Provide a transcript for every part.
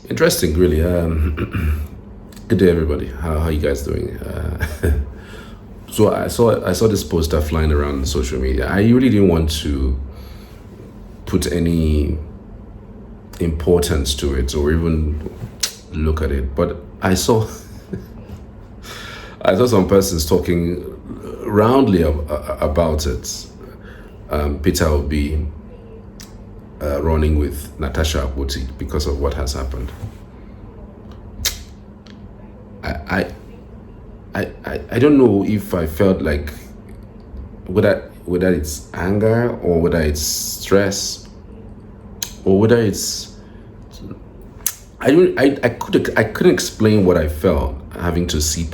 Interesting, really. Good day, everybody. How you guys doing? So I saw this poster flying around social media. I really didn't want to put any importance to it or even look at it, but I saw some persons talking roundly about it. Peter will be running with Natasha Akpoti because of what has happened. I I don't know if I felt like whether it's anger or whether it's stress or whether it's I couldn't explain what I felt having to see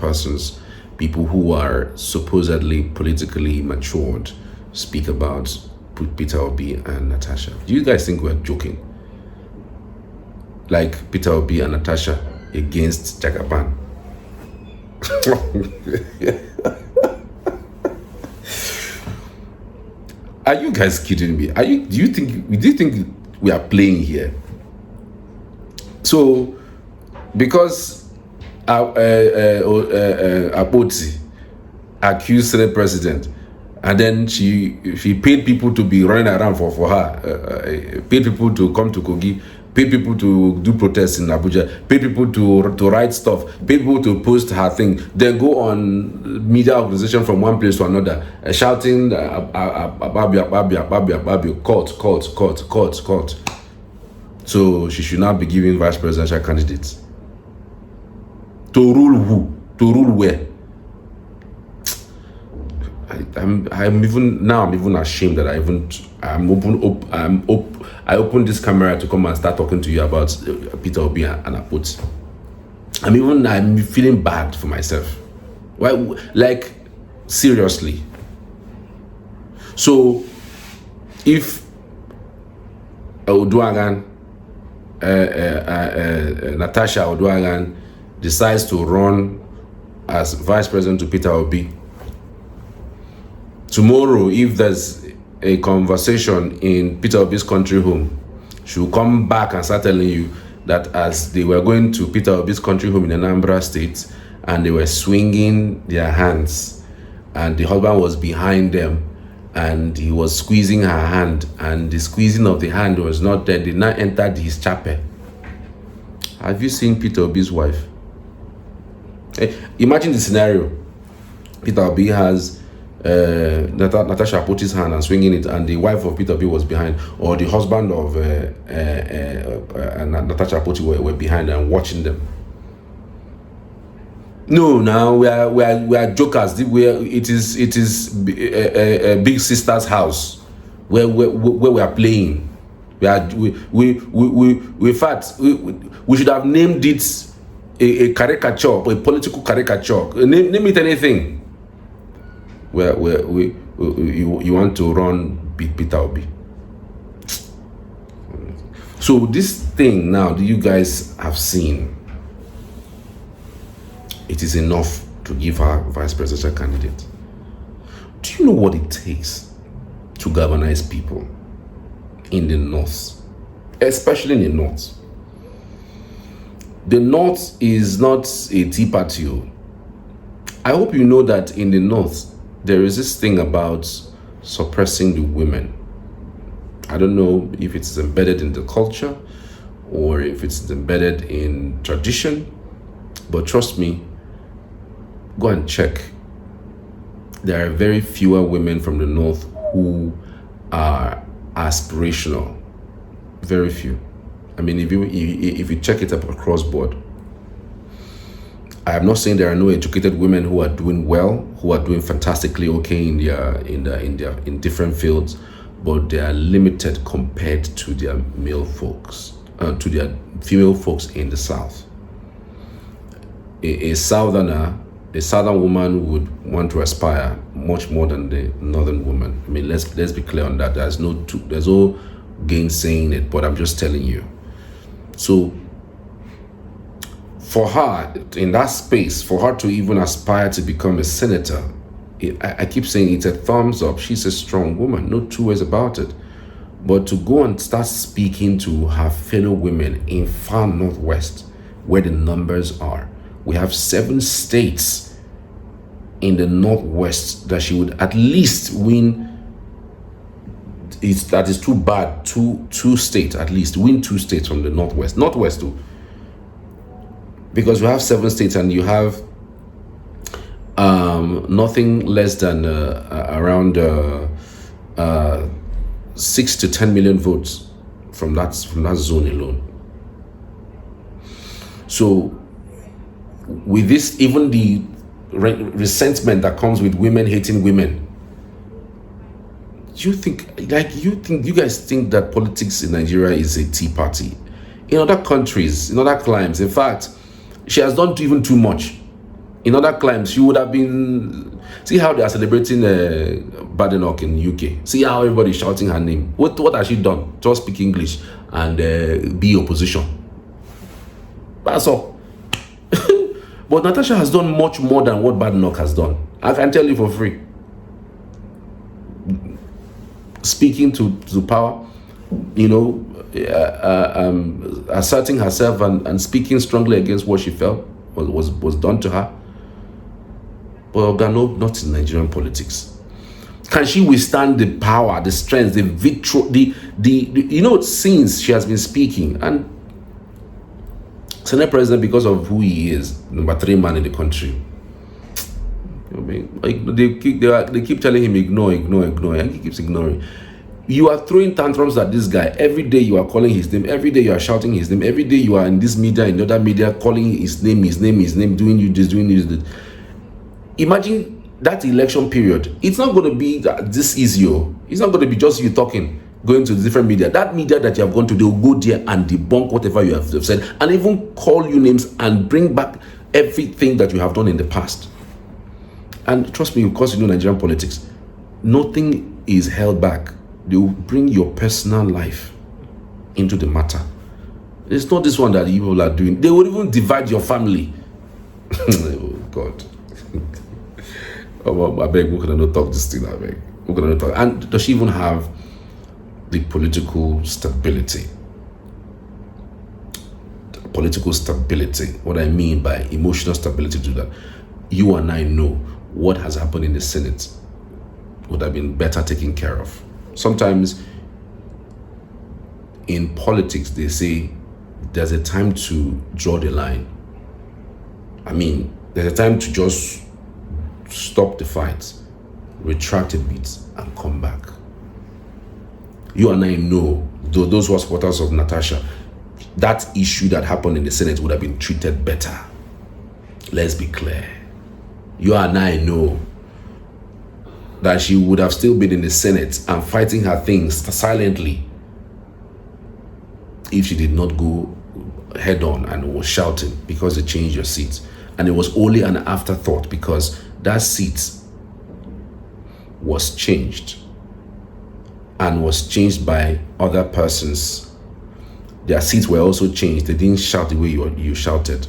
people who are supposedly politically matured speak about Peter Obi and Natasha. Do you guys think we're joking? Like Peter Obi and Natasha against Jagaban? Are you guys kidding me? Do you think we are playing here? So because Akpoti accused Senate president, and then she paid people to be running around for her, paid people to come to Kogi, paid people to do protests in Abuja, paid people to write stuff, paid people to post her thing, then go on media organization from one place to another, shouting Babia, court. So she should not be giving vice presidential candidates. To rule who? To rule where? I'm even ashamed that I opened this camera to come and start talking to you about Peter Obi and Akpoti. I'm feeling bad for myself. Why? Like, seriously. So if Oduagan, Natasha Oduagan decides to run as vice president to Peter Obi, tomorrow, if there's a conversation in Peter Obi's country home, she will come back and start telling you that as they were going to Peter Obi's country home in Anambra State and they were swinging their hands and the husband was behind them and he was squeezing her hand and the squeezing of the hand was not there, did not enter his chapel. Have you seen Peter Obi's wife? Imagine the scenario. Peter Obi has Natasha Akpoti's hand and swinging it, and the wife of Peter Obi was behind, or the husband of Natasha Akpoti were behind and watching them. No, now we are jokers. It is a big sister's house where we are playing. In fact we should have named it a caricature, a political caricature. Name it anything. Where you want to run Peter Obi. So this thing now that you guys have seen, it is enough to give her vice presidential candidate. Do you know what it takes to galvanize people in the north, especially in the north? The north is not a tea party. I hope you know that in the north there is this thing about suppressing the women. I don't know if it's embedded in the culture or if it's embedded in tradition, but trust me, go and check. There are very fewer women from the north who are aspirational. Very few. If you check it up across board, I am not saying there are no educated women who are doing well, who are doing fantastically okay in different fields, but they are limited compared to their male folks, to their female folks in the south. A southern woman would want to aspire much more than the northern woman. Let's be clear on that. There's no gainsaying it, but I'm just telling you. So for her, in that space, for her to even aspire to become a senator, I keep saying it's a thumbs up. She's a strong woman, no two ways about it. But to go and start speaking to her fellow women in far northwest, where the numbers are, we have 7 states in the northwest that she would at least win. That is too bad. Two states at least, win 2 states from the northwest too, because you have 7 states and you have nothing less than around 6 to 10 million votes from that zone alone. So with this, even the resentment that comes with women hating women, you guys think that politics in Nigeria is a tea party? In other countries, in other climes, in fact, she has done even too much. In other climes, she would have been. See how they are celebrating Badenoch in UK. See how everybody is shouting her name. What has she done? Just speak English and be opposition. That's all. But Natasha has done much more than what Badenoch has done. I can tell you for free. Speaking to power, asserting herself and speaking strongly against what she felt was done to her. But no, not in Nigerian politics. Can she withstand the power, the strength, the victory, since she has been speaking? And Senate President, because of who he is, number 3 man in the country, they keep telling him ignore, and he keeps ignoring. You are throwing tantrums at this guy. Every day you are calling his name. Every day you are shouting his name. Every day you are in this media, in other media, calling his name, doing you this, doing this. Imagine that election period. It's not going to be this easy. It's not going to be just you talking, going to different media. That media that you have gone to, they will go there and debunk whatever you have said, and even call you names and bring back everything that you have done in the past. And trust me, because Nigerian politics, nothing is held back. They will bring your personal life into the matter. It's not this one that people are doing. They will even divide your family. Oh God. I beg, we cannot talk this thing. I beg. We cannot talk. And does she even have the political stability? Political stability. What I mean by emotional stability to do that. You and I know what has happened in the Senate would have been better taken care of. Sometimes in politics, they say there's a time to draw the line. I mean, there's a time to just stop the fight, retract a bit, and come back. You and I know, those who are supporters of Natasha, that issue that happened in the Senate would have been treated better. Let's be clear. You and I know that she would have still been in the Senate and fighting her things silently if she did not go head on and was shouting because they changed your seat. And it was only an afterthought because that seat was changed and was changed by other persons. Their seats were also changed. They didn't shout the way you shouted.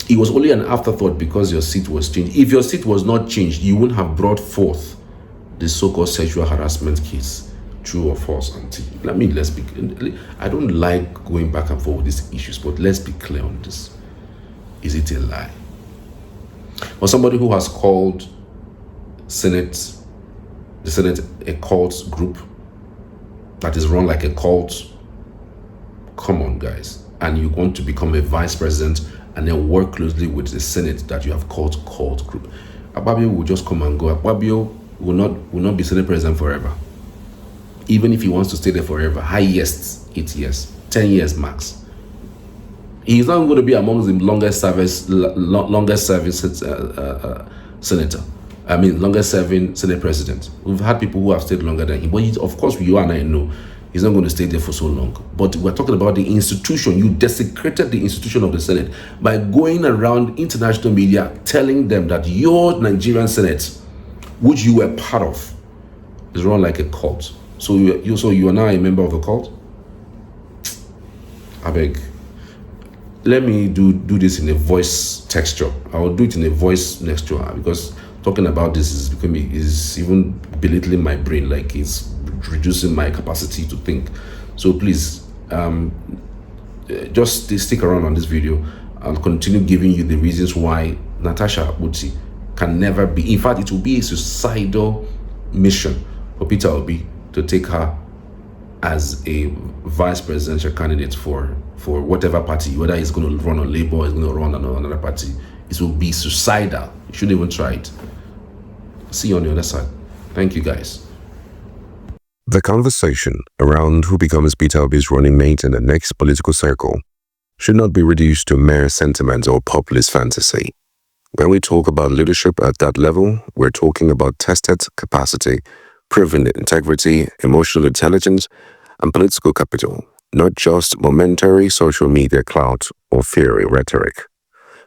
It was only an afterthought because your seat was changed. If your seat was not changed, you wouldn't have brought forth the so-called sexual harassment case. True or false, auntie? Let's be. I don't like going back and forth with these issues, but let's be clear on this. Is it a lie? Or somebody who has called the Senate a cult group that is run like a cult? Come on, guys. And you want to become a vice president and then work closely with the Senate that you have called cult group. Akpabio will just come and go. Akpabio will not be Senate president forever. Even if he wants to stay there forever, highest 8 years, 10 years max. He's not going to be among the longest serving senator. Longest serving Senate president. We've had people who have stayed longer than him, but of course, you and I know he's not going to stay there for so long. But we're talking about the institution. You desecrated the institution of the Senate by going around international media telling them that your Nigerian Senate, which you were part of, is run like a cult. So you are now a member of a cult? I beg. Let me do this in a voice texture. I will do it in a voice texture because talking about this is even belittling my brain. Like it's reducing my capacity to think. So please, just stick around on this video. I'll continue giving you the reasons why Natasha Akpoti can never be. In fact, it will be a suicidal mission for Peter Obi to take her as a vice presidential candidate for whatever party, whether he's going to run on Labour or he's going to run on another party. It will be suicidal. You shouldn't even try it. See you on the other side. Thank you, guys. The conversation around who becomes Peter Obi's running mate in the next political circle should not be reduced to mere sentiment or populist fantasy. When we talk about leadership at that level, we're talking about tested capacity, proven integrity, emotional intelligence, and political capital, not just momentary social media clout or fiery rhetoric.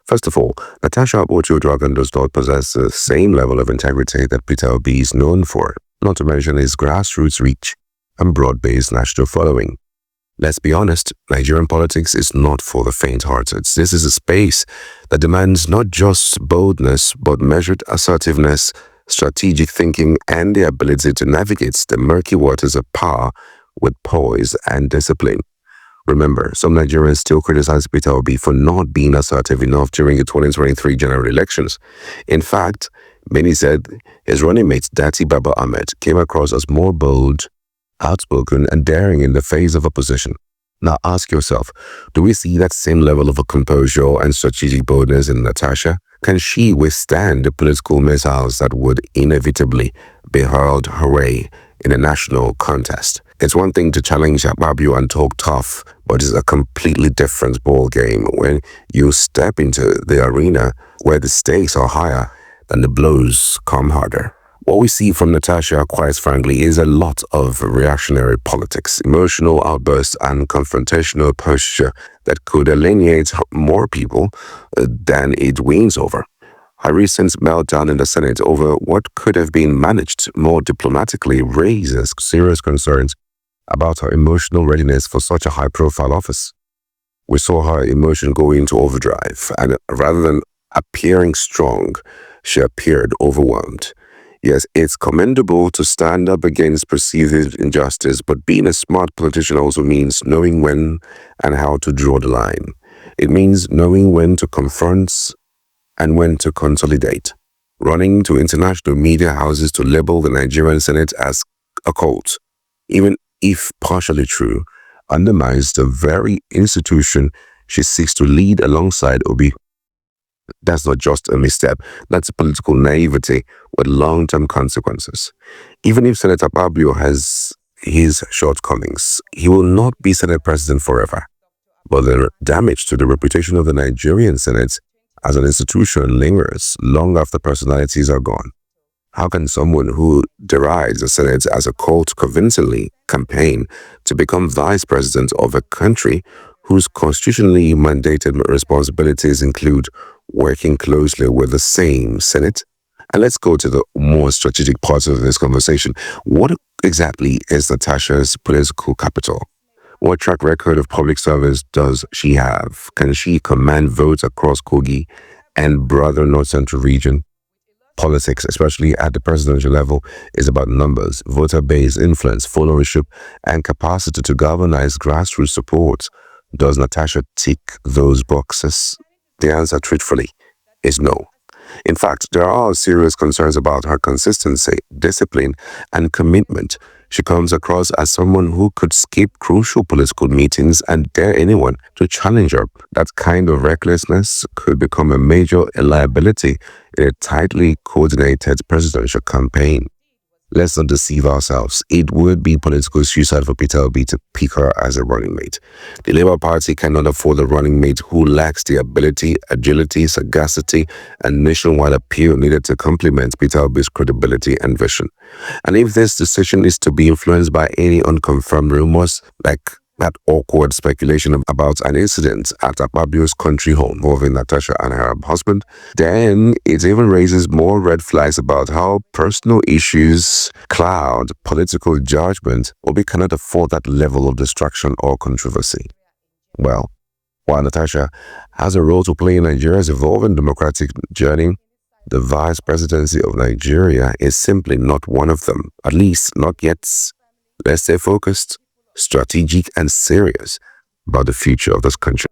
First of all, Natasha Akpoti Dragon does not possess the same level of integrity that Peter Obi is known for, not to mention his grassroots reach and broad-based national following. Let's be honest, Nigerian politics is not for the faint-hearted. This is a space that demands not just boldness, but measured assertiveness, strategic thinking, and the ability to navigate the murky waters of power with poise and discipline. Remember, some Nigerians still criticize Peter Obi for not being assertive enough during the 2023 general elections. In fact, many said his running mate Dati Baba Ahmed came across as more bold, outspoken, and daring in the face of opposition. Now ask yourself, do we see that same level of composure and strategic boldness in Natasha? Can she withstand the political missiles that would inevitably be hurled her way in a national contest? It's one thing to challenge Akpabio and talk tough, but it's a completely different ballgame when you step into the arena where the stakes are higher and the blows come harder. What we see from Natasha, quite frankly, is a lot of reactionary politics, emotional outbursts, and confrontational posture that could alienate more people than it wins over. Her recent meltdown in the Senate over what could have been managed more diplomatically raises serious concerns about her emotional readiness for such a high-profile office. We saw her emotion go into overdrive, and rather than appearing strong, she appeared overwhelmed. Yes, it's commendable to stand up against perceived injustice, but being a smart politician also means knowing when and how to draw the line. It means knowing when to confront and when to consolidate. Running to international media houses to label the Nigerian Senate as a cult, even if partially true, undermines the very institution she seeks to lead alongside Obi. That's not just a misstep, that's political naivety with long-term consequences. Even if Senator Akpabio has his shortcomings, he will not be Senate President forever. But the damage to the reputation of the Nigerian Senate as an institution lingers long after personalities are gone. How can someone who derides the Senate as a cult convincingly campaign to become vice president of a country whose constitutionally mandated responsibilities include working closely with the same Senate? And let's go to the more strategic parts of this conversation. What exactly is Natasha's political capital? What track record of public service does she have? Can she command votes across Kogi and broader North Central region? Politics, especially at the presidential level, is about numbers, voter base, influence, followership, and capacity to galvanize grassroots support. Does Natasha tick those boxes? The answer, truthfully, is no. In fact, there are serious concerns about her consistency, discipline, and commitment. She comes across as someone who could skip crucial political meetings and dare anyone to challenge her. That kind of recklessness could become a major liability in a tightly coordinated presidential campaign. Let's not deceive ourselves. It would be political suicide for Peter Obi to pick her as a running mate. The Labour Party cannot afford a running mate who lacks the ability, agility, sagacity, and nationwide appeal needed to complement Peter Obi's credibility and vision. And if this decision is to be influenced by any unconfirmed rumors, like that awkward speculation about an incident at Akpabio's country home involving Natasha and her husband, then it even raises more red flags about how personal issues cloud political judgment. Obi cannot afford that level of distraction or controversy. Well, while Natasha has a role to play in Nigeria's evolving democratic journey, the vice presidency of Nigeria is simply not one of them, at least not yet. Let's stay focused, strategic, and serious about the future of this country.